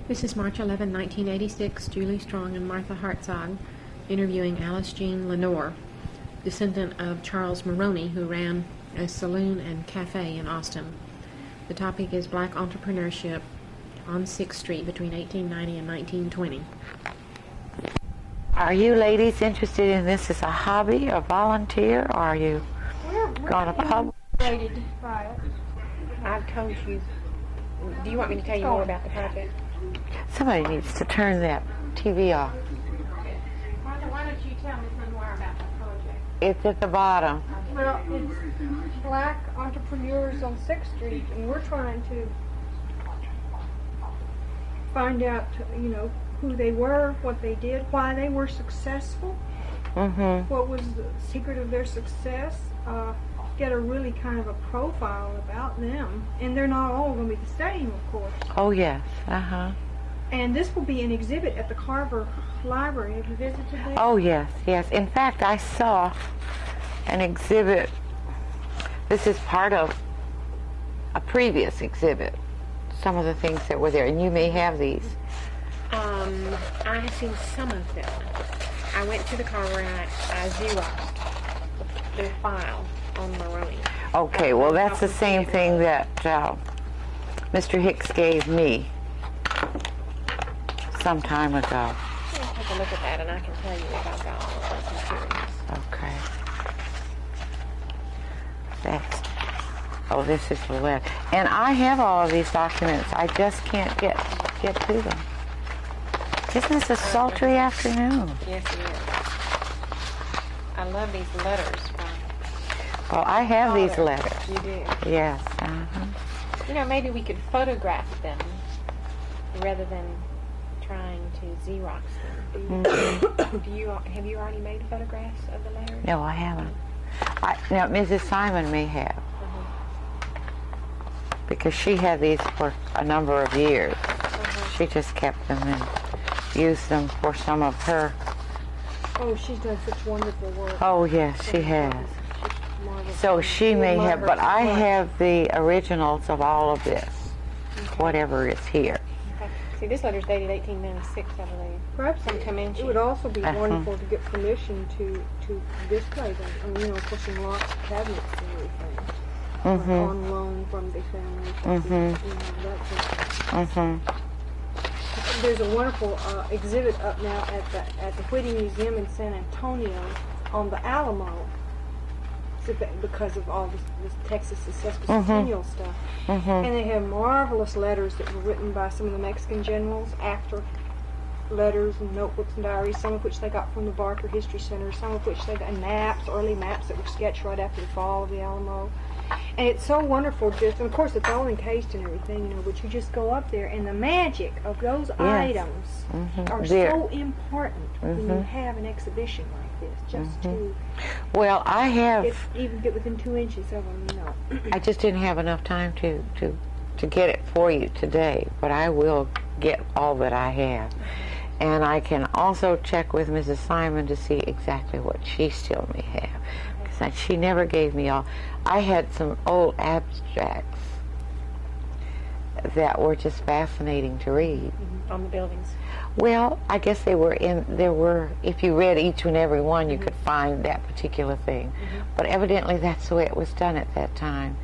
This is March 11, 1986, Julie Strong and Martha Hartzog interviewing Alice Jean Lenoir, descendant of Charles Maroney, who ran a saloon and cafe in Austin. The topic is Black entrepreneurship on 6th Street between 1890 and 1920. Are you ladies interested in this as a hobby or volunteer, or are you going to publish? I've told you. Do you want me to tell you more about the project? Somebody needs to turn that TV off. Why don't you tell Ms. Lenoir about the project? It's at the bottom. Well, it's black entrepreneurs on 6th Street, and we're trying to find out, who they were, what they did, why they were successful, what was the secret of their success, get a really kind of a profile about them. And they're not all going to be the same, of course. Oh, yes. And this will be an exhibit at the Carver Library. Have you visited there? Oh, yes, yes. In fact, I saw an exhibit. This is part of a previous exhibit, some of the things that were there, and you may have these. I have seen some of them. I went to the Carver and I Xeroxed the file on Maroney. Okay, well, that's the same thing that Mr. Hicks gave me some time ago. I'll take a look at that and I can tell you if I've got all of those materials. Okay. This is the letter. And I have all of these documents. I just can't get to them. Isn't this a sultry afternoon? Yes, it is. I love these letters. Well, I have these letters. You do? Yes. Maybe we could photograph them rather than trying to Xerox them. Have you already made photographs of the letters? No, I haven't. Now, Mrs. Simon may have. Because she had these for a number of years. She just kept them and used them for some of her. Oh, she's done such wonderful work. Oh, yes, she has. So she may have, but I have the originals of all of this, whatever is here. Okay. See, this letter's dated 1896, I believe. Perhaps it would also be wonderful to get permission to display them. Of course, in lots of cabinets and everything. On loan from the family. There's a wonderful exhibit up now at the Whitty Museum in San Antonio on the Alamo, because of all this Texas and Sesquicentennial stuff. And they have marvelous letters that were written by some of the Mexican generals, after letters and notebooks and diaries, some of which they got from the Barker History Center, some of which they got maps, early maps that were sketched right after the fall of the Alamo. And it's so wonderful, and of course it's all encased and everything, but you just go up there, and the magic of those items are so important when you have an exhibition like this, just to... Well, I have... Even get within 2 inches of them, I just didn't have enough time to get it for you today, but I will get all that I have. And I can also check with Mrs. Simon to see exactly what she still may have. Because she never gave me all. I had some old abstracts that were just fascinating to read. On the buildings? Well, I guess there were, if you read each and every one, you could find that particular thing. But evidently that's the way it was done at that time.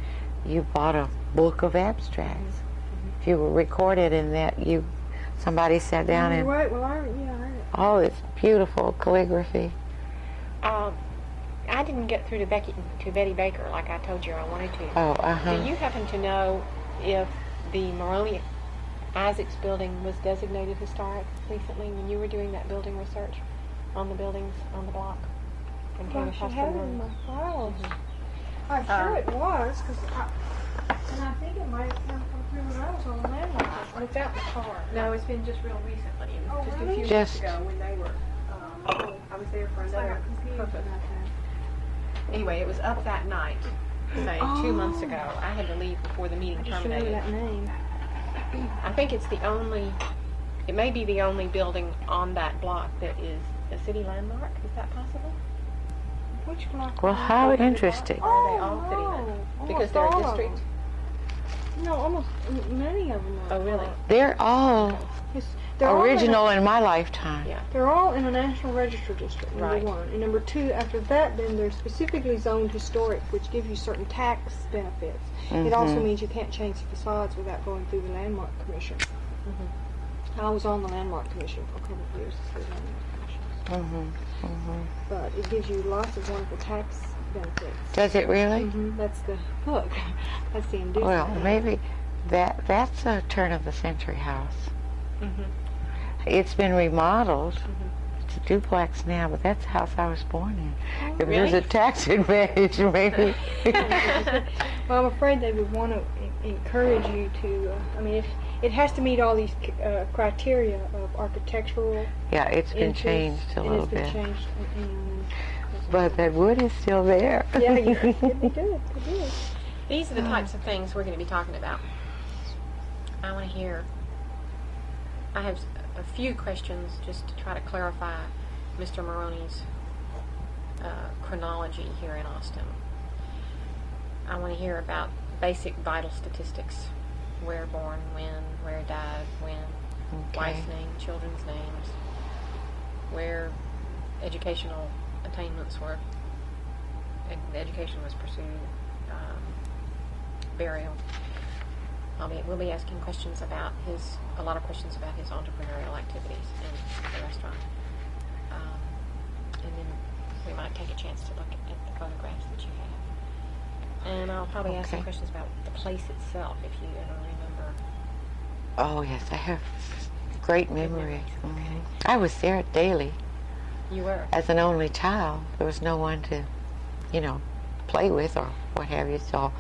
You bought a book of abstracts. If you were recorded in that, somebody sat down and... Right, well, Oh, it's beautiful calligraphy. I didn't get through to Betty Baker like I told you I wanted to. Oh, Do you happen to know if the Maroney Isaacs building was designated historic recently when you were doing that building research on the buildings on the block? I should have it in my files. I'm sure it was, and I think it might have come through when I was on the landmark. Without the car. No, it's been just real recently. It was just really? a few weeks ago when they were. I was there for another purpose. Anyway, it was up that night, say 2 months ago. I had to leave before the meeting terminated. That name. I think it may be the only building on that block that is a city landmark. Is that possible? Which block? Well, how interesting. Are they all city landmarks? Because they're a district. No, almost many of them are. Oh, really? They're all They're all original in my lifetime. Yeah. They're all in a National Register district, number Right. one. And number two, after that, then they're specifically zoned historic, which gives you certain tax benefits. It also means you can't change the facades without going through the Landmark Commission. I was on the Landmark Commission for a couple of years. But it gives you lots of wonderful tax benefits. Does it really? That's the hook. That's the inducement. Well, maybe that's a turn of the century house. It's been remodeled. It's a duplex now, but that's the house I was born in. If there's really? a tax advantage, maybe. Well, I'm afraid they would want to encourage you to. I mean, if it has to meet all these criteria of architectural. Yeah, it's been interest, changed a little It's bit. been changed. But that wood is still there. Yeah, they do it. They do it. These are the types of things we're going to be talking about. I want to hear. I have a few questions just to try to clarify Mr. Maroney's chronology here in Austin. I want to hear about basic vital statistics. Where born, when, where died, when, wife's name, children's names, where educational attainments were, education was pursued, burial. We'll be asking questions about a lot of questions about his entrepreneurial activities in the restaurant. And then we might take a chance to look at the photographs that you have. And I'll probably ask some questions about the place itself, if you ever remember. Oh, yes, I have great memory. I was there daily. You were? As an only child, there was no one to, play with or what have you, so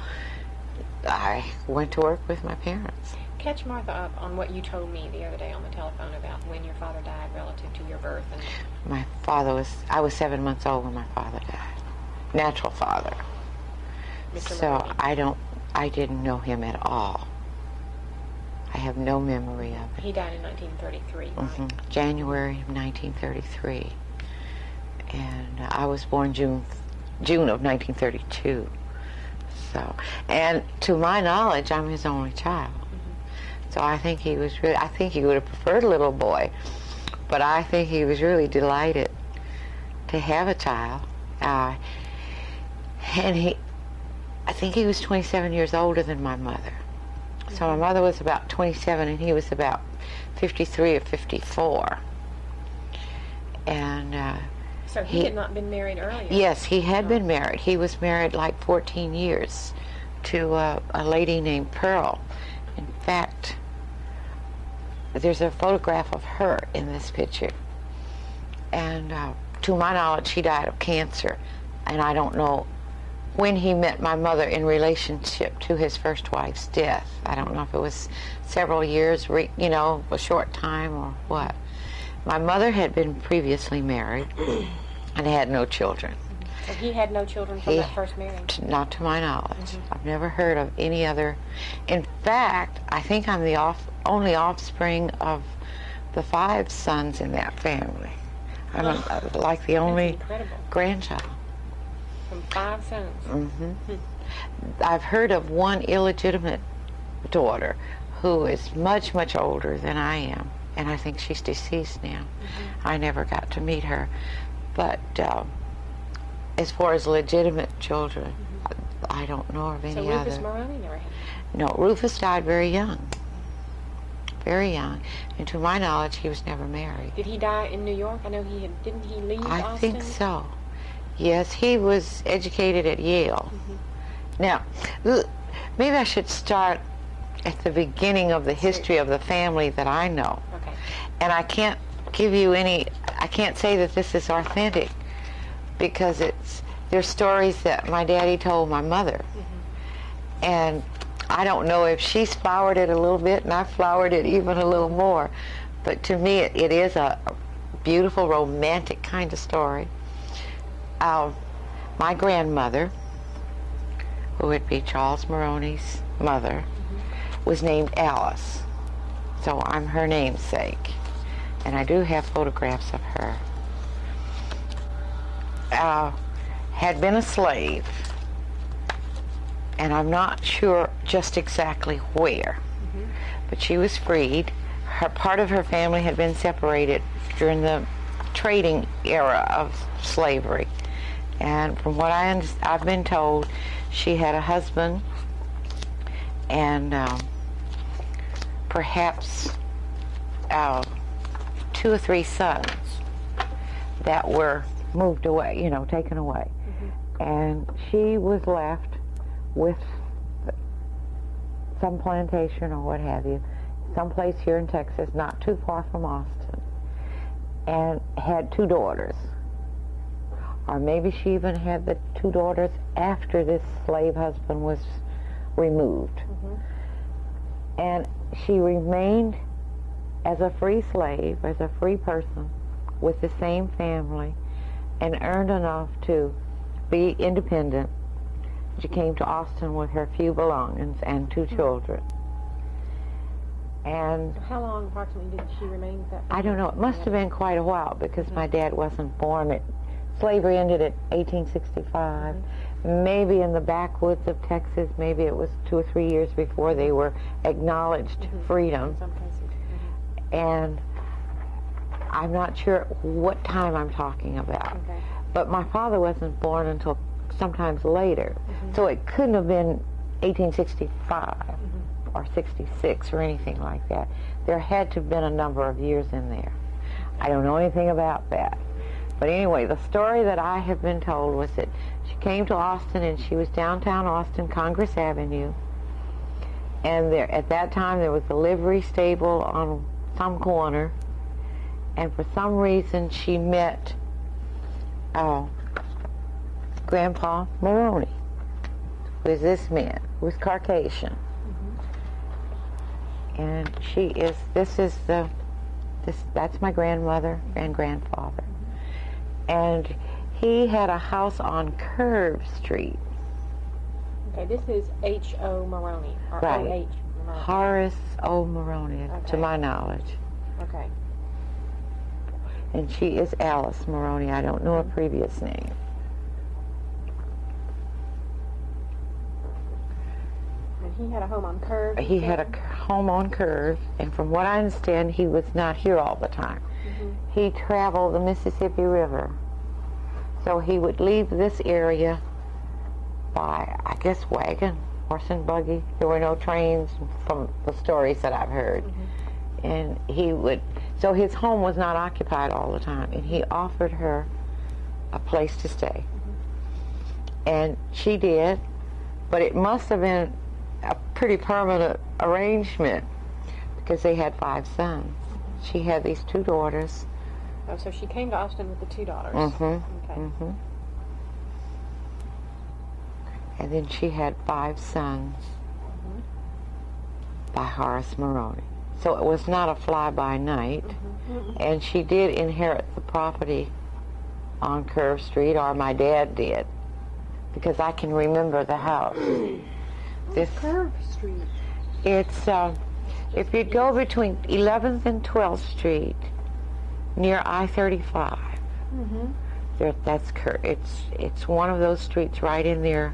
I went to work with my parents. Catch Martha up on what you told me the other day on the telephone about when your father died relative to your birth. And I was 7 months old when my father died. Natural father. Mr. So Maroney. I didn't know him at all. I have no memory of it. He died in 1933, right? January of 1933. And I was born June of 1932. So, and to my knowledge, I'm his only child. So I think he would have preferred a little boy, but I think he was really delighted to have a child. And I think he was 27 years older than my mother. So my mother was about 27 and he was about 53 or 54. And so he had not been married earlier? Yes, he had been married. He was married like 14 years to a lady named Pearl. In fact, there's a photograph of her in this picture. And to my knowledge, she died of cancer. And I don't know when he met my mother in relationship to his first wife's death. I don't know if it was several years, a short time or what. My mother had been previously married and had no children. So he had no children from that first marriage? Not to my knowledge. I've never heard of any other. In fact, I think I'm the only offspring of the 5 sons in that family. I'm like the only grandchild. From 5 sons? I've heard of one illegitimate daughter who is much, much older than I am. And I think she's deceased now. I never got to meet her. But as far as legitimate children, I don't know of any other. So Rufus Maroney never had? No, Rufus died very young. Very young. And to my knowledge, he was never married. Did he die in New York? I know didn't he leave Austin? I think so. Yes, he was educated at Yale. Now, maybe I should start at the beginning of the history of the family that I know. Okay. And I can't give you I can't say that this is authentic because there's stories that my daddy told my mother. And I don't know if she's flowered it a little bit and I flowered it even a little more. But to me, it is a beautiful, romantic kind of story. My grandmother, who would be Charles Maroney's mother, was named Alice. So I'm her namesake. And I do have photographs of her. Had been a slave. and I'm not sure just exactly where, but she was freed. Part of her family had been separated during the trading era of slavery, and from what I've been told, she had a husband and perhaps 2 or 3 sons that were moved away, taken away. And she was left with some plantation or what have you, someplace here in Texas, not too far from Austin, and had 2 daughters. Or maybe she even had the 2 daughters after this slave husband was removed. And she remained as a free slave, as a free person, with the same family, and earned enough to be independent. She came to Austin with her few belongings and 2 children. And How long approximately did she remain with that? I don't know, it must have been quite a while, because my dad wasn't born. Slavery ended at 1865. Maybe in the backwoods of Texas, maybe it was 2 or 3 years before they were acknowledged freedom. In some cases. And I'm not sure what time I'm talking about. Okay. But my father wasn't born until sometimes later. So it couldn't have been 1865 or 66 or anything like that. There had to have been a number of years in there. I don't know anything about that. But anyway, the story that I have been told was that she came to Austin, and she was downtown Austin, Congress Avenue. And there, at that time, there was a livery stable on some corner. And for some reason, she met Grandpa Maroney, who is this man, who is Caucasian. And that's my grandmother and grandfather. And he had a house on Curve Street. Okay, this is H.O. Maroney, or Right. O.H. Maroney. Horace O. Maroney, to Okay. my knowledge. Okay. And she is Alice Maroney. I don't know her previous name. And he had a home on Curve? He had a home on Curve, and from what I understand, he was not here all the time. He traveled the Mississippi River. So he would leave this area by, I guess, wagon, horse and buggy. There were no trains from the stories that I've heard. And he would, so his home was not occupied all the time, and he offered her a place to stay. And she did, but it must have been a pretty permanent arrangement, because they had 5 sons. She had these 2 daughters. Oh, so she came to Austin with the 2 daughters. Okay. And then she had 5 sons by Horace Maroney. So it was not a fly-by-night. And she did inherit the property on Curve Street, or my dad did, because I can remember the house. This Curve Street. It's, if you go between 11th and 12th Street, near I-35, that's it's one of those streets right in there,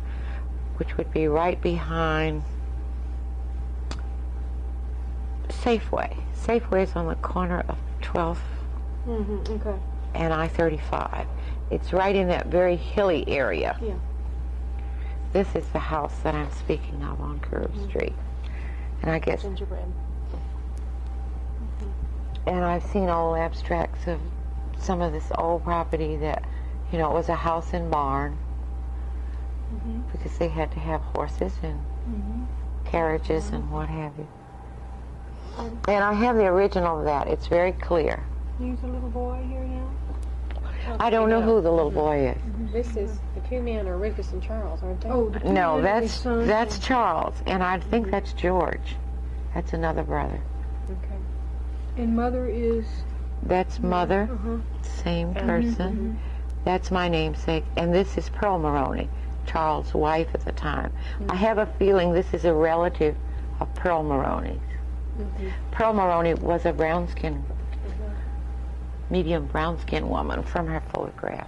which would be right behind Safeway. Safeway is on the corner of 12th Okay. and I-35. It's right in that very hilly area. Yeah. This is the house that I'm speaking of on Curve Street. And I guess, Gingerbread. and I've seen old abstracts of some of this old property that, it was a house and barn, because they had to have horses and carriages and what have you. And I have the original of that. It's very clear. Here's a little boy here now. I don't know who the little boy is. This is, the 2 men are Rufus and Charles, aren't they? Oh, the 2 No, men are his sons. that's Charles, and I think that's George. That's another brother. Okay. And mother is. That's mother, same person. That's my namesake, and this is Pearl Maroney, Charles' wife at the time. I have a feeling this is a relative of Pearl Maroney's. Pearl Maroney was a brown-skinned, medium brown-skinned woman from her photograph.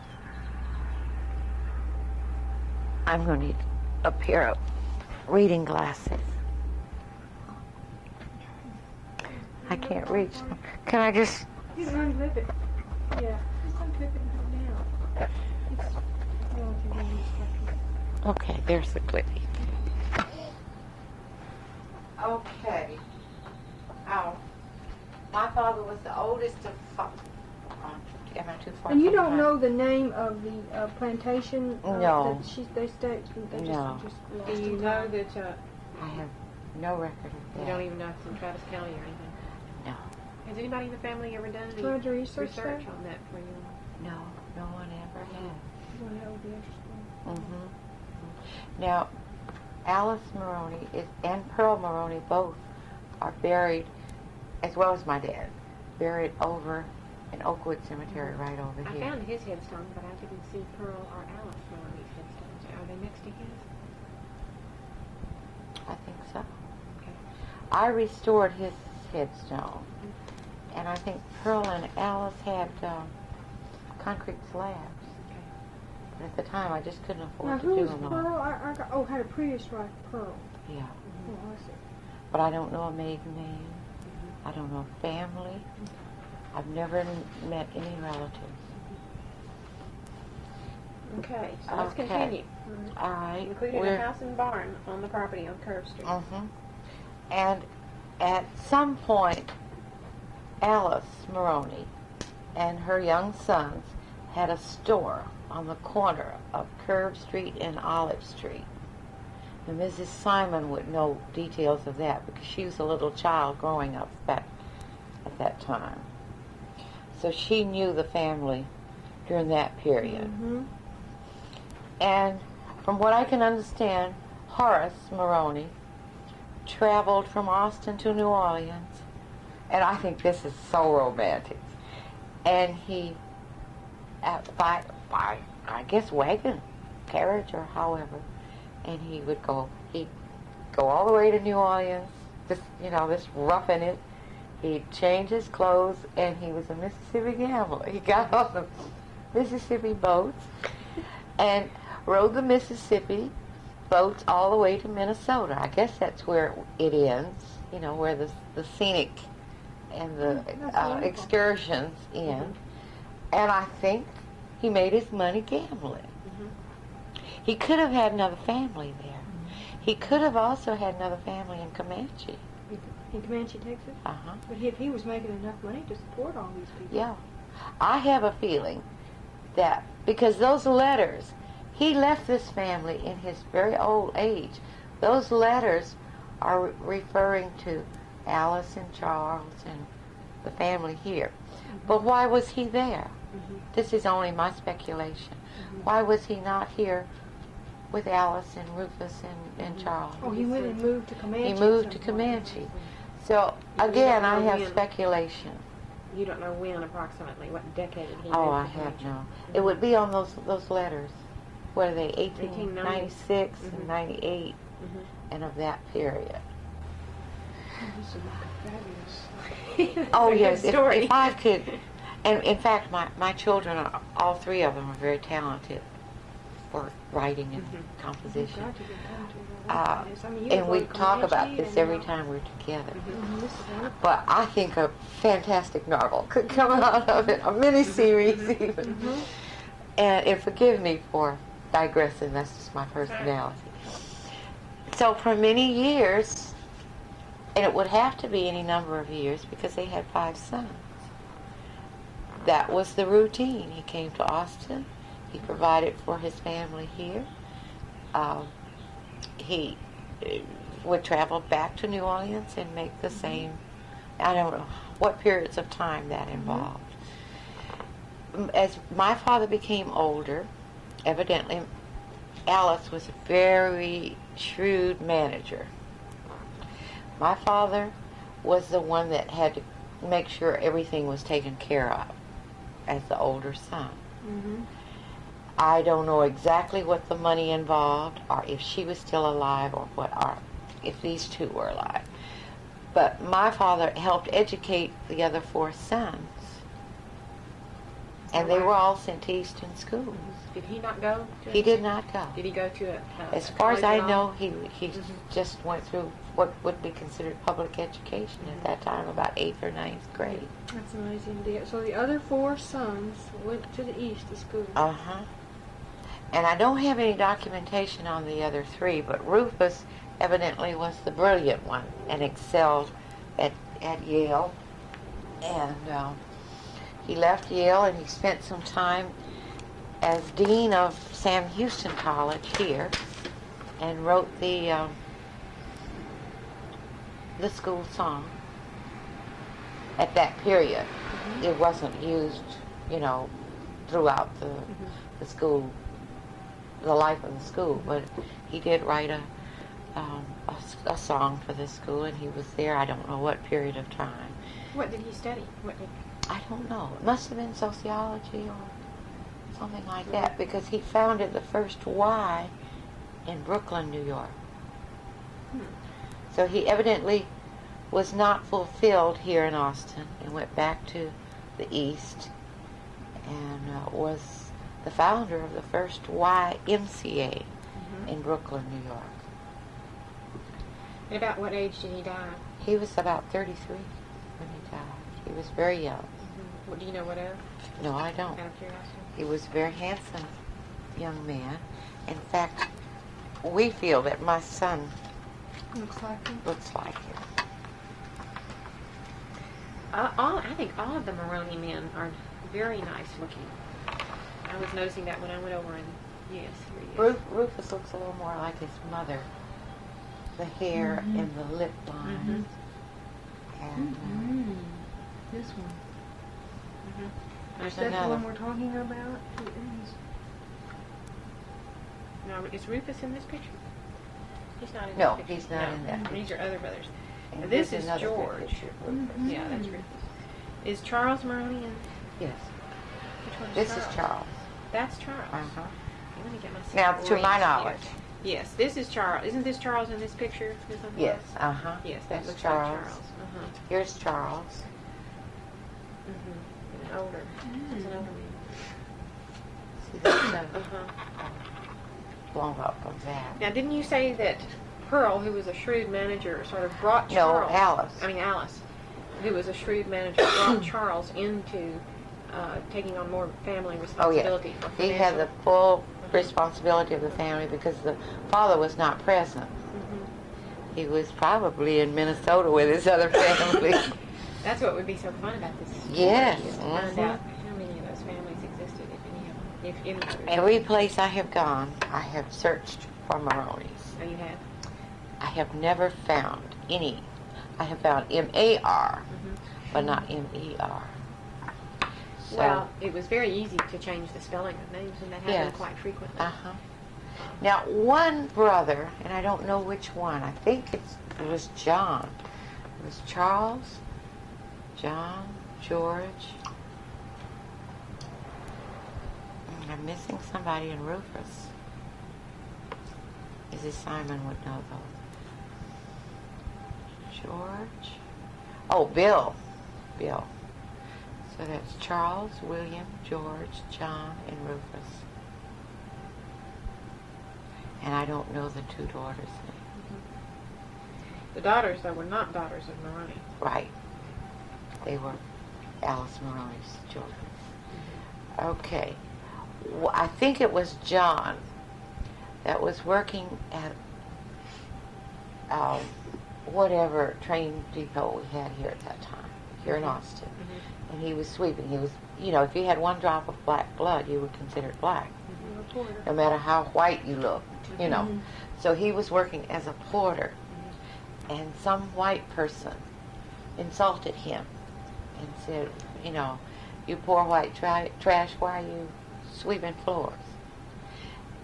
I'm going to need a pair of reading glasses. I can't reach them. Can I just... You can unzip it. Yeah, just unzip it and put it down. It's relatively easy. Okay, there's the clippy. Okay. Oh, my father was the oldest of five. Am I too far? And you from don't that? know the name of the plantation? No. That they stayed. They No. Just Do lost you in know time. that I have no record of that. you don't even know if it's in Travis County or anything? No. Has anybody in the family ever done any Tried to research that? on that for you? No, no one ever has. Well, that would be interesting. Mm-hmm. Now, Alice Maroney and Pearl Maroney both are buried, as well as my dad, buried over in Oakwood Cemetery right over I here. found his headstone, but I didn't see Pearl or Alice Maloney's headstones. Are they next to his? I think so. Okay. I restored his headstone, and I think Pearl and Alice had concrete slabs. Okay. But at the time, I just couldn't afford Now, to who do was them all. Pearl? I got, had a previous wife, Pearl. Yeah, Oh, I see. but I don't know a maiden name. I don't know a family. I've never met any relatives. Okay, so let's Okay. continue. All right. Including a house and barn on the property on Curve Street. Mm-hmm. And at some point, Alice Maroney and her young sons had a store on the corner of Curve Street and Olive Street. And Mrs. Simon would know details of that because she was a little child growing up at that time. So she knew the family during that period. Mm-hmm. And from what I can understand, Horace Maroney traveled from Austin to New Orleans, and I think this is so romantic. And he, by I guess wagon, carriage, or however, and he'd go all the way to New Orleans, just roughing it. He'd change his clothes, and he was a Mississippi gambler. He got on the Mississippi boats and rode the Mississippi boats all the way to Minnesota. I guess that's where it ends, where the scenic and the excursions end. And I think he made his money gambling. He could have had another family there. He could have also had another family in Comanche. In Comanche, Texas? Uh-huh. But if he was making enough money to support all these people. Yeah. I have a feeling that because those letters, he left this family in his very old age. Those letters are referring to Alice and Charles and the family here. But why was he there? This is only my speculation. Why was he not here with Alice and Rufus and Charles? Oh, he went and moved to Comanche. He moved to Comanche. So, again, I have speculation. You don't know when approximately, what decade he moved Oh, I to have Comanche. no. It would be on those letters. What are they, 1896 and 98, and of that period. This is fabulous. Oh, Very yes, good story. if I could, and in fact, my children, all three of them are very talented for writing and composition. Got to get down to where this. I mean, you And go we to talk about Comanche this and, every time we're together. This is wonderful. But I think a fantastic novel could come out of it, a mini-series even. And forgive me for digressing, that's just my personality. So for many years, and it would have to be any number of years because they had 5 sons, that was the routine. He came to Austin. He provided for his family here. He would travel back to New Orleans and make the same. I don't know what periods of time that involved. As my father became older, evidently Alice was a very shrewd manager. My father was the one that had to make sure everything was taken care of as the older son. I don't know exactly what the money involved, or if she was still alive, or if these two were alive. But my father helped educate the other 4 sons. And they were all sent to Eastern schools. Did he not go? He did not go. Did he go to As far as I know, he Mm-hmm. just went through what would be considered public education at that time, about 8th or 9th grade. That's amazing. So the other 4 sons went to the east to school. Uh-huh. And I don't have any documentation on the other 3, but Rufus evidently was the brilliant one and excelled at Yale. And he left Yale and he spent some time as dean of Sam Houston College here and wrote the school song at that period. Mm-hmm. It wasn't used, throughout the school, the life of the school, but he did write a song for the school, and he was there, I don't know what period of time. What did he study? I don't know. It must have been sociology or something like that, because he founded the first Y in Brooklyn, New York. So he evidently was not fulfilled here in Austin and went back to the East and was the founder of the first YMCA in Brooklyn, New York. And about what age did he die? He was about 33 when he died. He was very young. What, do you know what of? No, I don't. Out of curiosity. He was a very handsome young man. In fact, we feel that my son Looks like him. looks like him. I think all of the Maroney men are very nice looking. I was noticing that when I went over and yes, here he is. Rufus looks a little more like his mother. The hair and the lip lines. And This one. there's Is that the another. one we're talking about? It is. No, is Rufus in this picture? He's not in No, this picture. he's not in that These are other brothers. And This here's is another good George. picture of Rufus. Yeah, that's Rufus. Is Charles Maroney in? Yes. Which one This is Charles. That's Charles. Uh-huh. Let me get my Now, to my here. knowledge. Yes, this is Charles. Isn't this Charles in this picture? This one? Yes. Uh-huh. Yes, that That's looks Charles. like Charles. Uh-huh. Here's Charles. An older. He's an older man. See, that's Uh-huh. blown up of that. Now, didn't you say that Pearl, who was a shrewd manager, sort of brought No, Charles? Alice. Who was a shrewd manager, brought Charles into taking on more family responsibility. Oh, for yeah. He had the financial- full responsibility of the family because the father was not present. He was probably in Minnesota with his other family. That's what would be so fun about this. Yes. Is to find out how many of those families existed, if any of them. If any. Every place I have gone, I have searched for Maroney's. Oh, you have? I have never found any. I have found M-A-R, but not M-E-R. So, Well, it was very easy to change the spelling of names, and that happened Yes. quite frequently. uh-huh. Now, one brother, and I don't know which one, I think it was John. It was Charles, John, George. I'm missing somebody in Rufus. Mrs. Simon would know those. George. Oh, Bill. Bill. So that's Charles, William, George, John, and Rufus. And I don't know the 2 daughters' names. The daughters, though, were not daughters of Maroney. Right. They were Alice Maroney's children. Okay. Well, I think it was John that was working at whatever train depot we had here at that time, here in Austin. And he was sweeping. He was, if you had one drop of black blood, you were considered black, no matter how white you looked, So he was working as a porter, and some white person insulted him and said, you poor white trash, why are you sweeping floors?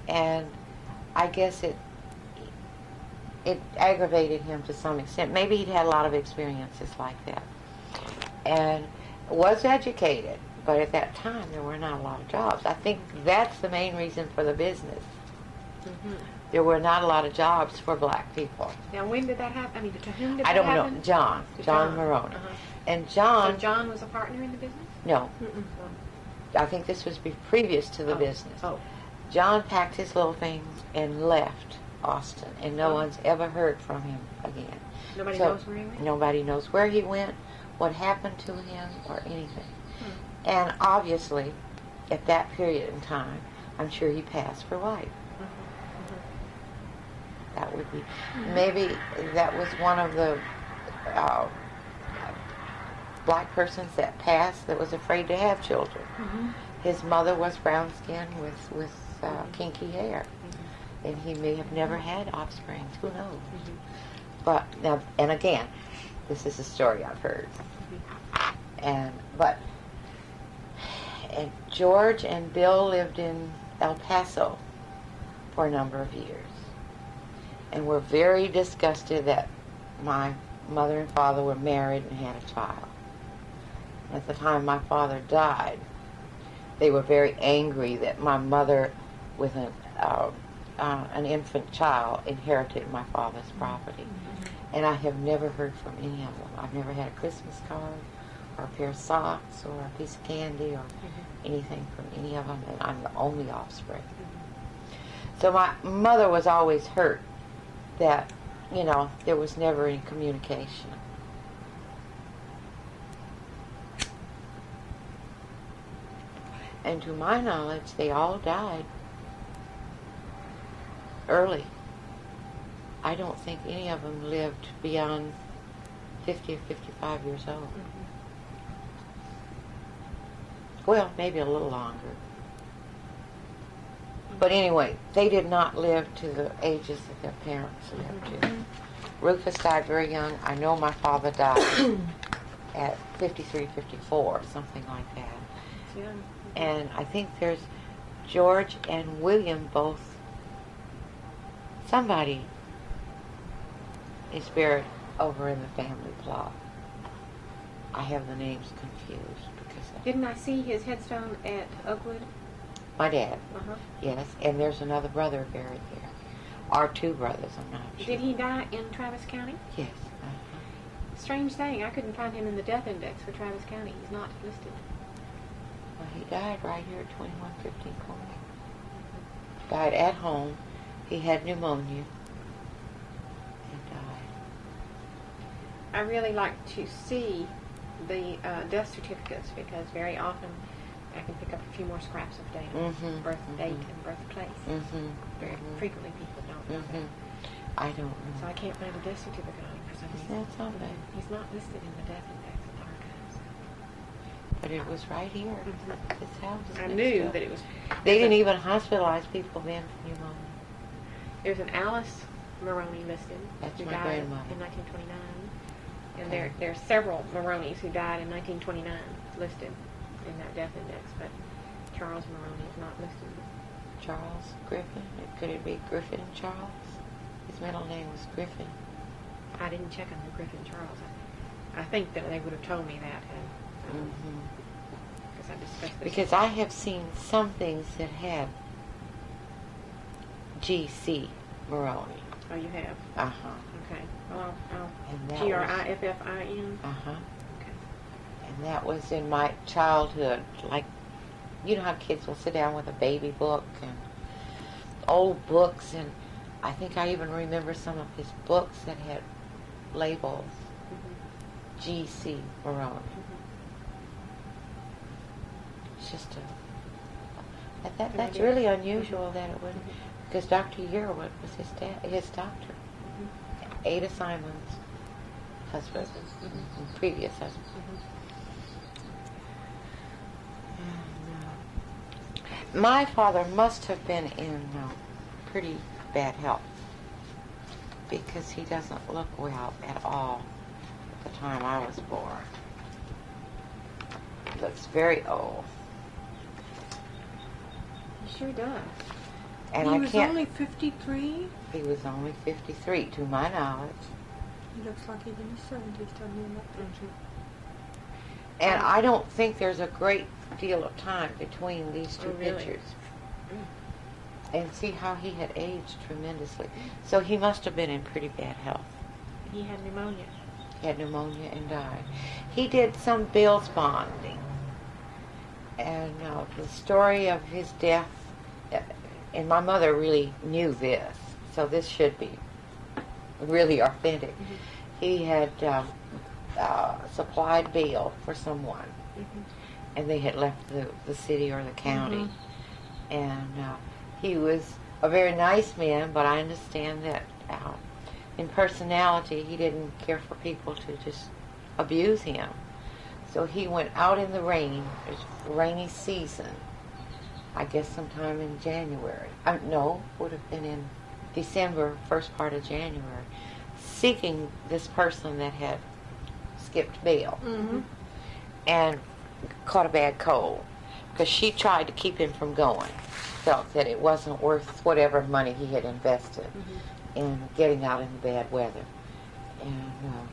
And I guess it aggravated him to some extent. Maybe he'd had a lot of experiences like that. And was educated, but at that time there were not a lot of jobs. I think that's the main reason for the business. There were not a lot of jobs for black people. Now, when did that happen? I mean, to whom did I that don't happen? know. John Maroney. And So John, John was a partner in the business? no, I think this was previous to the business. Oh. John packed his little things and left Austin, and no one's ever heard from him again. Nobody knows where he went? Nobody knows where he went, what happened to him, or anything. And obviously, at that period in time, I'm sure he passed for white. That would be, maybe that was one of the black persons that passed that was afraid to have children. His mother was brown skinned with kinky hair, and he may have never had offspring. Who knows? But now, and again, this is a story I've heard. And George and Bill lived in El Paso for a number of years, and were very disgusted that my mother and father were married and had a child. At the time my father died, they were very angry that my mother, with an infant child, inherited my father's property. And I have never heard from any of them. I've never had a Christmas card, or a pair of socks, or a piece of candy, or anything from any of them, and I'm the only offspring. So my mother was always hurt that, you know, there was never any communication. And to my knowledge, they all died early. I don't think any of them lived beyond 50 or 55 years old. Well, maybe a little longer. But anyway, they did not live to the ages that their parents lived to. Rufus died very young. I know my father died at 53, 54, something like that. And I think there's George and William both. Somebody is buried over in the family plot. I have the names confused because Didn't I see his headstone at Oakwood? my dad, yes, and there's another brother buried there. Or two brothers, I'm not sure. Did he die in Travis County? Yes. Strange thing, I couldn't find him in the death index for Travis County. He's not listed. Well, he died right here at 2115 Corner. Died at home. He had pneumonia. And died. I really like to see the death certificates because very often I can pick up a few more scraps of data, birth date and birthplace. Very frequently people don't know that. I don't know. So I can't find a death certificate on him for some reason. That's all right. He's not listed in the death index at the archives. But it was right here. This house. I knew that it was. They didn't even hospitalize people then for pneumonia. There's an Alice Maroney listed That's who my died grandmother. in 1929. And there are several Maroneys who died in 1929 listed in that death index, but Charles Maroney is not listed. Charles Griffin. Could it be Griffin Charles? His middle name was Griffin. I didn't check on the Griffin Charles. I think that they would have told me that because I discussed this. Because I have seen some things that had G.C. Maroney. Oh, you have? Okay. Well, And that Griffin. Okay. And that was in my childhood. Like, you know how kids will sit down with a baby book and old books, and I think I even remember some of his books that had labels. G.C. Maroney. It's just that's really unusual that it wouldn't, because Dr. Yearwood was his doctor. Ada Simon's husband, previous husband. My father must have been in pretty bad health because he doesn't look well at all at the time I was born. He looks very old. He sure does. And he I was can't. only 53. He was only 53, to my knowledge. He looks like he's in his 70s to me in that picture. And I don't think there's a great deal of time between these two pictures. And see how he had aged tremendously. So he must have been in pretty bad health. He had pneumonia. He had pneumonia and died. He did some bills bonding. And the story of his death, and my mother really knew this, so this should be really authentic. Mm-hmm. He had supplied bail for someone, mm-hmm. and they had left the city or the county. Mm-hmm. And he was a very nice man, but I understand that in personality he didn't care for people to just abuse him. So he went out in the rain. It was a rainy season. I guess sometime in January. No, would have been in December, first part of January, seeking this person that had skipped bail, mm-hmm. and caught a bad cold because she tried to keep him from going. Felt that it wasn't worth whatever money he had invested mm-hmm. in getting out in the bad weather. And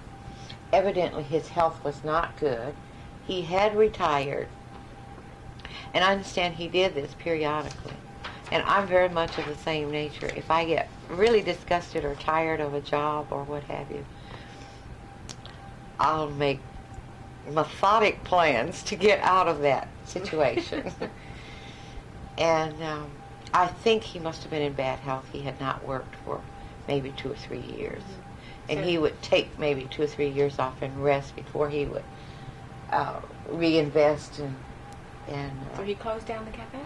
evidently his health was not good. He had retired, and I understand he did this periodically. And I'm very much of the same nature. If I get really disgusted or tired of a job or what have you, I'll make methodic plans to get out of that situation. And I think he must have been in bad health. He had not worked for maybe 2 or 3 years. Mm-hmm. And he would take maybe 2 or 3 years off and rest before he would reinvest. And so he closed down the cafe?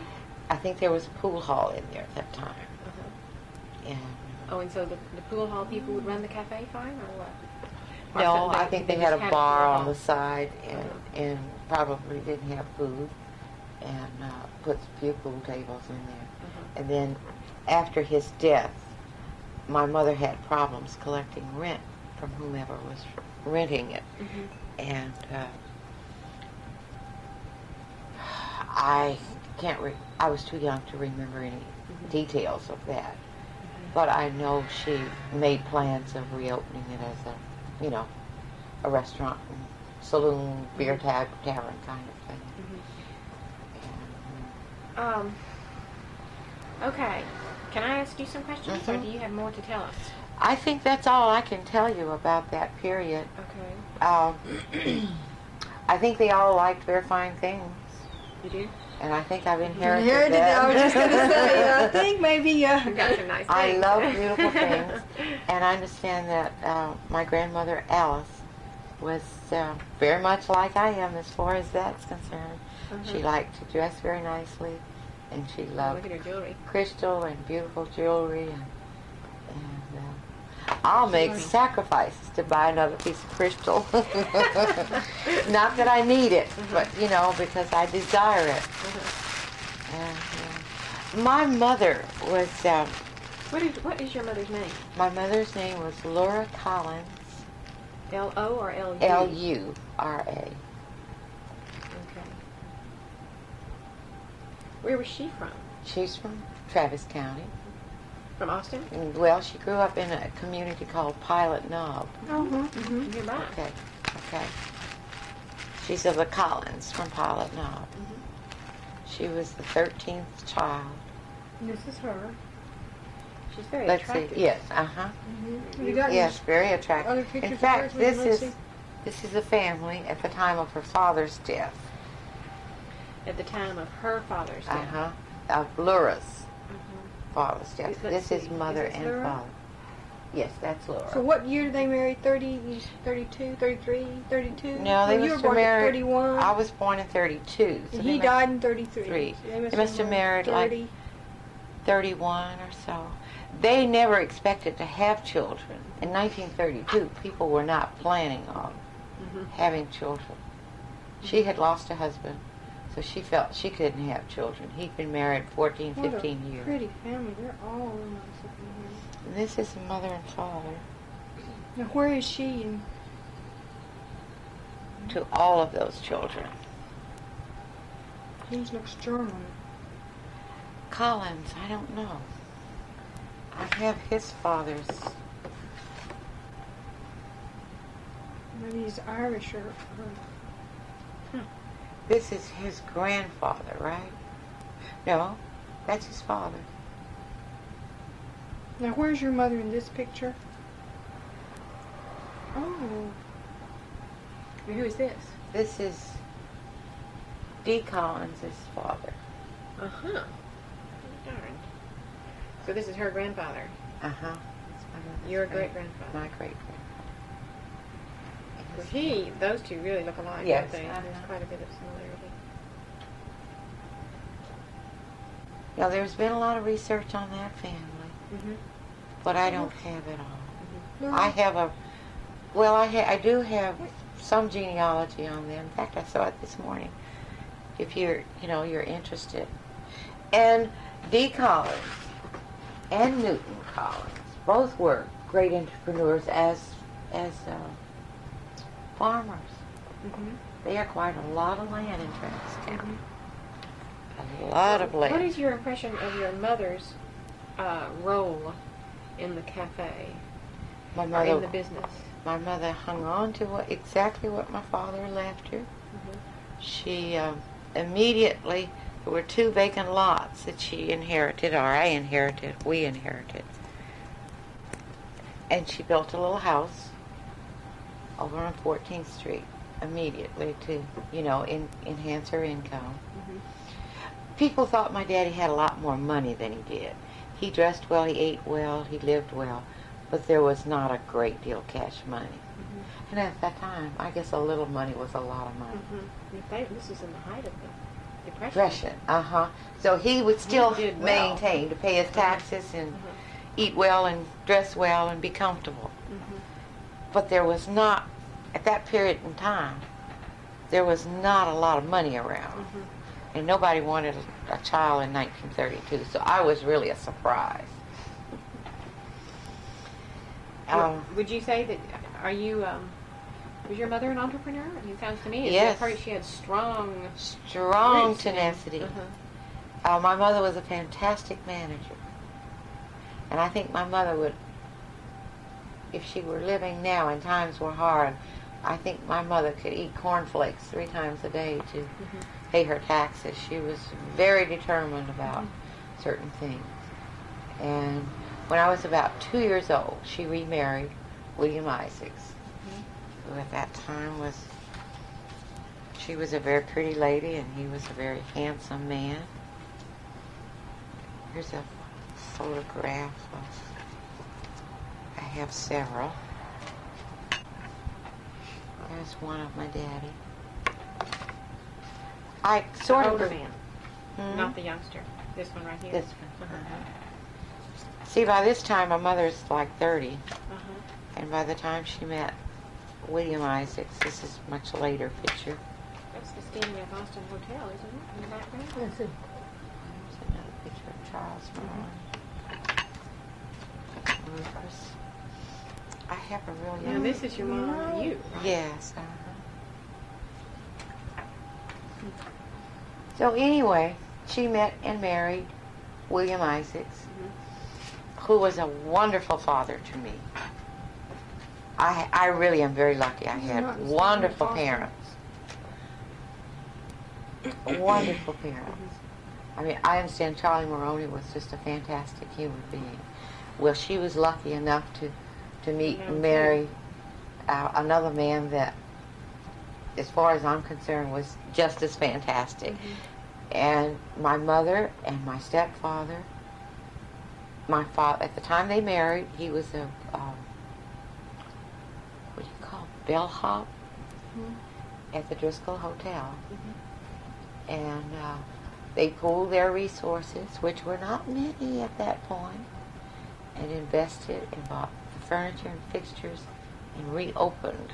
I think there was a pool hall in there at that time. Uh-huh. And so the pool hall people would run the cafe fine, or what? Or no, I think they had a bar on the side, and probably didn't have food, and put a few pool tables in there. Uh-huh. And then after his death, my mother had problems collecting rent from whomever was renting it. Mm-hmm. And I I was too young to remember any mm-hmm. details of that. Mm-hmm. But I know she made plans of reopening it as a restaurant, and saloon, beer tavern kind of thing. Mm-hmm. Okay. Can I ask you some questions, mm-hmm. or do you have more to tell us? I think that's all I can tell you about that period. Okay. I think they all liked very fine things. You do? And I think I've inherited that. I was just going to say, I think maybe you got some nice things. I love beautiful things. And I understand that my grandmother, Alice, was very much like I am as far as that's concerned. Mm-hmm. She liked to dress very nicely, and she loved look at her jewelry. Crystal and beautiful jewelry. And I'll make sacrifices to buy another piece of crystal. Not that I need it, mm-hmm. but, because I desire it. Mm-hmm. And, my mother was... What is your mother's name? My mother's name was Laura Collins. L-O or L-U? L-U-R-A. Okay. Where was she from? She's from Travis County. From Austin? Well, she grew up in a community called Pilot Knob. Mm-hmm. Mm-hmm. Nearby. Okay. She's of the Collins from Pilot Knob. Mm-hmm. She was the 13th child. This is her. She's very attractive. See. Yes, uh-huh. Mm-hmm. Yes, very attractive. In fact, this is a family at the time of her father's death. At the time of her father's death? Uh-huh. Of Laura's father's death. This is mother and Laura? father. Yes, that's Laura. So what year did they marry? 30, 32, 33, 32? No, they must have married... 31. I was born in 32. So he died in 33. So they must have married 30. Like 31 or so. They never expected to have children. In 1932, people were not planning on having children. She had lost a husband, so she felt she couldn't have children. He'd been married 14, 15 years. Pretty family. They're all nice looking here. And this is mother and father. Now, where is she? To all of those children. He looks German. Collins, I don't know. I have his father's. Maybe he's Irish or... This is his grandfather, right? No, that's his father. Now, where's your mother in this picture? Oh. Who is this? This is D. Collins' father. Uh-huh. Darn. So this is her grandfather. Uh-huh. Your great-grandfather. My great-grandfather. Well, those two really look alike, Yes. don't they? Uh-huh. There's quite a bit of similarity. Yeah, there's been a lot of research on that family, Mm-hmm. but I don't have it all. No. I have I do have some genealogy on them. In fact, I saw it this morning. If you're interested. And D. Collins and Newton Collins both were great entrepreneurs as farmers. Mm-hmm. They acquired a lot of land in Travis County. A lot of land. What is your impression of your mother's role in the cafe, My or mother, in the business? my mother hung on to exactly what my father left her. Mm-hmm. She immediately, there were 2 vacant lots that she inherited, or we inherited. And she built a little house over on 14th Street immediately to, enhance her income. Mm-hmm. People thought my daddy had a lot more money than he did. He dressed well, he ate well, he lived well, but there was not a great deal of cash money. Mm-hmm. And at that time, I guess a little money was a lot of money. Mm-hmm. This was in the height of the Depression. Depression, uh-huh. So he would still He did well. maintain to pay his taxes and eat well and dress well and be comfortable. Mm-hmm. But there was not, at that period in time, there was not a lot of money around. Mm-hmm. And nobody wanted a child in 1932, so I was really a surprise. Would you say that, was your mother an entrepreneur? I mean, it sounds to me as Yes. if she had strong roots. Tenacity. Uh-huh. My mother was a fantastic manager. And I think my mother would, if she were living now and times were hard, I think my mother could eat cornflakes 3 times a day to pay her taxes. She was very determined about certain things. And when I was about 2 years old, she remarried William Isaacs, who at that time she was a very pretty lady and he was a very handsome man. Here's a photograph I have several. There's one of my daddy. I sort The of older man, not the youngster. This one right here. This one. See, by this time my mother's like 30, and by the time she met William Isaacs, this is a much later picture. That's the Sesquicentennial Boston Hotel, isn't it? In the background. That's it. There's another picture of Charles Malone. Rufus. I have a real Now young. this is your mom and you, right? Yes. So anyway, she met and married William Isaacs, who was a wonderful father to me. I really am very lucky. I had wonderful parents. Wonderful parents. I mean, I understand Charlie Maroney was just a fantastic human being. Well, she was lucky enough to meet and marry another man that, as far as I'm concerned, was just as fantastic. And my mother and my stepfather, my father, at the time they married, he was a, what do you call it, bellhop at the Driscoll Hotel. And they pooled their resources, which were not many at that point, and invested and bought furniture and fixtures and reopened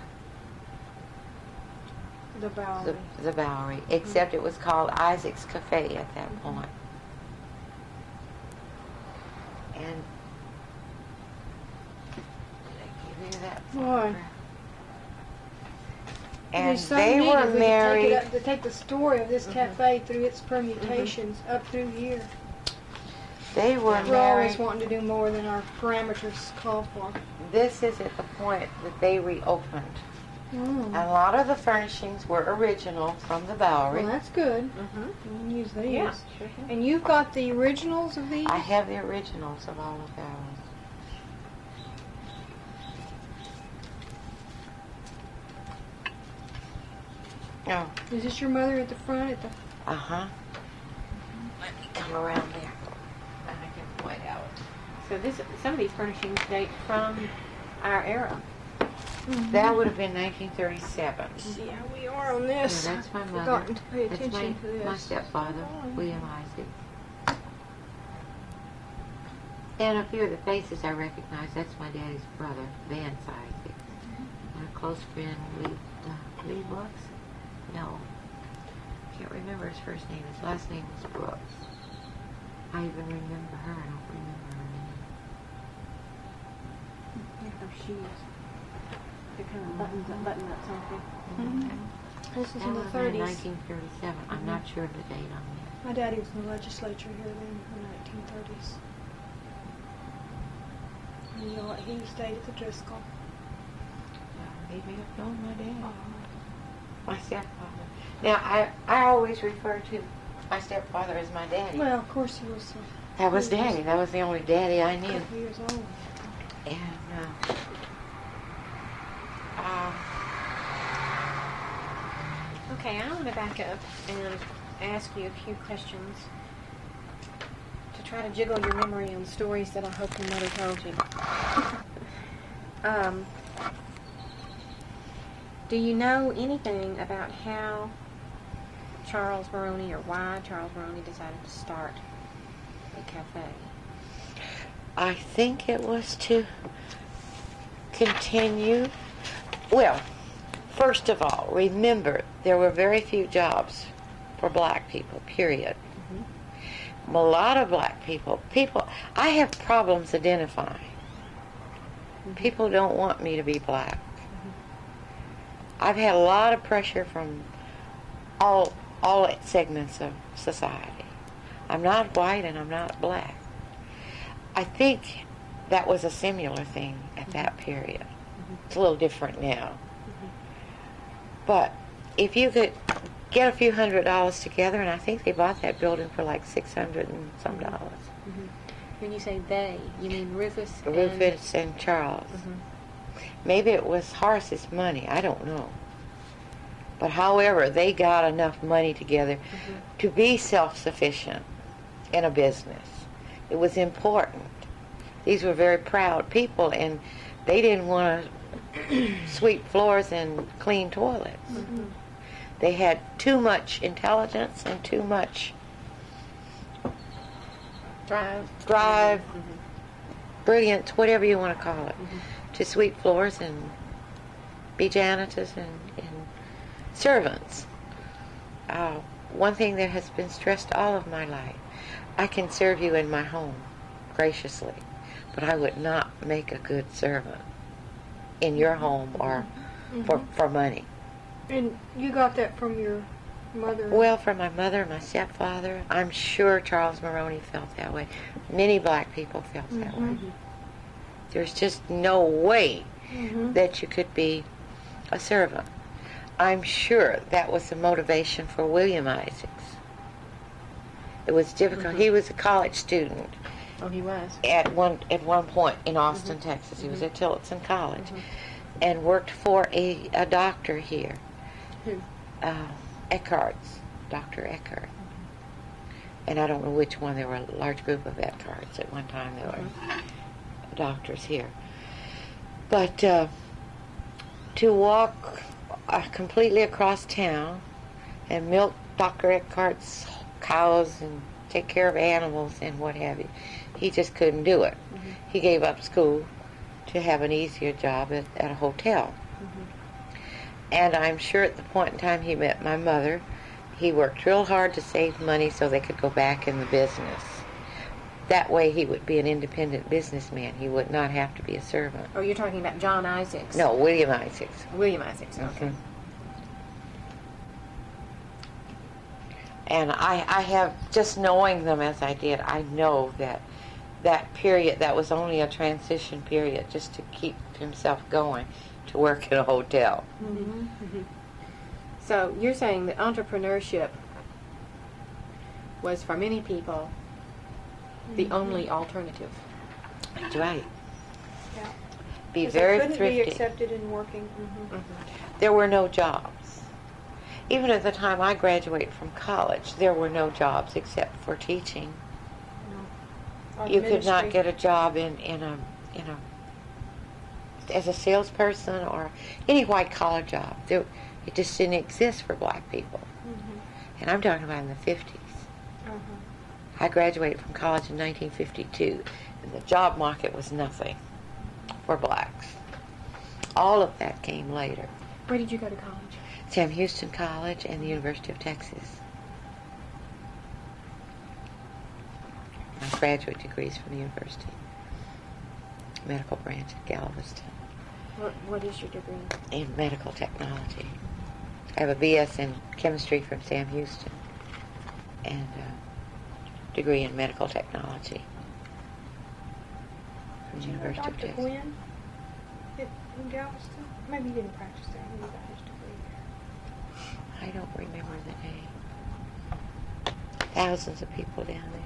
The Bowery. the Bowery, except it was called Isaac's Cafe at that point. And did I give you that photograph? And There's so they neat were if we married. could take the story of this cafe through its permutations up through here. They were We're always married. wanting to do more than our parameters call for. This is at the point that they reopened. And a lot of the furnishings were original from the Bowery. Well, that's good. You can use these. Yeah, sure can. And you've got the originals of these? I have the originals of all of those. Oh. Is this your mother at the front? At the Uh-huh. Let me come around there. And I can point out. So some of these furnishings date from our era. That would have been 1937. See how we are on this. Yeah, that's my I've mother. forgotten to pay That's attention to this. my stepfather, William Isaac. And a few of the faces I recognize. That's my daddy's brother, Vance Isaac. And a close friend, Lee Brooks? No. Can't remember his first name. His last name was Brooks. I even remember her. I don't remember her name. Look how she is. They're kind of button up something. This is That in the was 30s. 1937. I'm not sure of the date on that. My daddy was in the legislature here then in the 1930s. And you know what? He stayed at the Driscoll. He may have known my dad. My stepfather. Now, I always refer to my stepfather as my daddy. Well, of course he was That was daddy. That was the only daddy I a knew. couple years old. And, Okay, I want to back up and ask you a few questions to try to jiggle your memory on stories that I hope your mother told you. Do you know anything about how Charles Maroney, or why Charles Maroney decided to start a cafe? I think it was to continue. Well, first of all, remember, there were very few jobs for black people, period. A lot of black people, I have problems identifying. People don't want me to be black. I've had a lot of pressure from all segments of society. I'm not white and I'm not black. I think that was a similar thing at that period. It's a little different now. But if you could get a few $100s together, and I think they bought that building for like $600 and some dollars. When you say they, you mean Rufus? Rufus and Charles. Maybe it was Horace's money. I don't know. But however, they got enough money together to be self-sufficient in a business. It was important. These were very proud people, and they didn't want to sweep floors and clean toilets. They had too much intelligence and too much drive, brilliance, whatever you want to call it, to sweep floors and be janitors and servants. One thing that has been stressed all of my life, I can serve you in my home graciously, but I would not make a good servant in your home or for money. And you got that from your mother? Well, from my mother and my stepfather. I'm sure Charles Maroney felt that way. Many black people felt that way. There's just no way that you could be a servant. I'm sure that was the motivation for William Isaacs. It was difficult. He was a college student. Oh, he was. At one point in Austin, Texas. He was at Tillotson College and worked for a doctor here. Who? Eckhart's, Dr. Eckhart. And I don't know which one. There were a large group of Eckharts at one time. There were doctors here. But to walk completely across town and milk Dr. Eckhart's cows and take care of animals and what have you, he just couldn't do it. He gave up school to have an easier job at a hotel. And I'm sure at the point in time he met my mother, he worked real hard to save money so they could go back in the business. That way he would be an independent businessman. He would not have to be a servant. Oh, you're talking about John Isaacs? No, William Isaacs. William Isaacs, okay. And I have, just knowing them as I did, I know that period, that was only a transition period just to keep himself going, to work in a hotel. So you're saying that entrepreneurship was, for many people, the only alternative. That's right. Yeah. Be 'Cause very they couldn't thrifty. be accepted in working. There were no jobs. even at the time I graduated from college, there were no jobs except for teaching. Or You could not ministry. get a job in a as a salesperson or any white collar job. It just didn't exist for black people. Mhm. And I'm talking about in the 50s. Uh-huh. I graduated from college in 1952, and the job market was nothing for blacks. All of that came later. Where did you go to college? Sam Houston College and the University of Texas. My graduate degrees from the university. Medical branch at Galveston What is your degree? in medical technology. I have a BS in chemistry from Sam Houston and a degree in medical technology from the Did you know University of Dr. Texas. Gwynn in Galveston? Maybe you didn't practice there. Maybe you got his degree there. I don't remember the name. Thousands of people down there.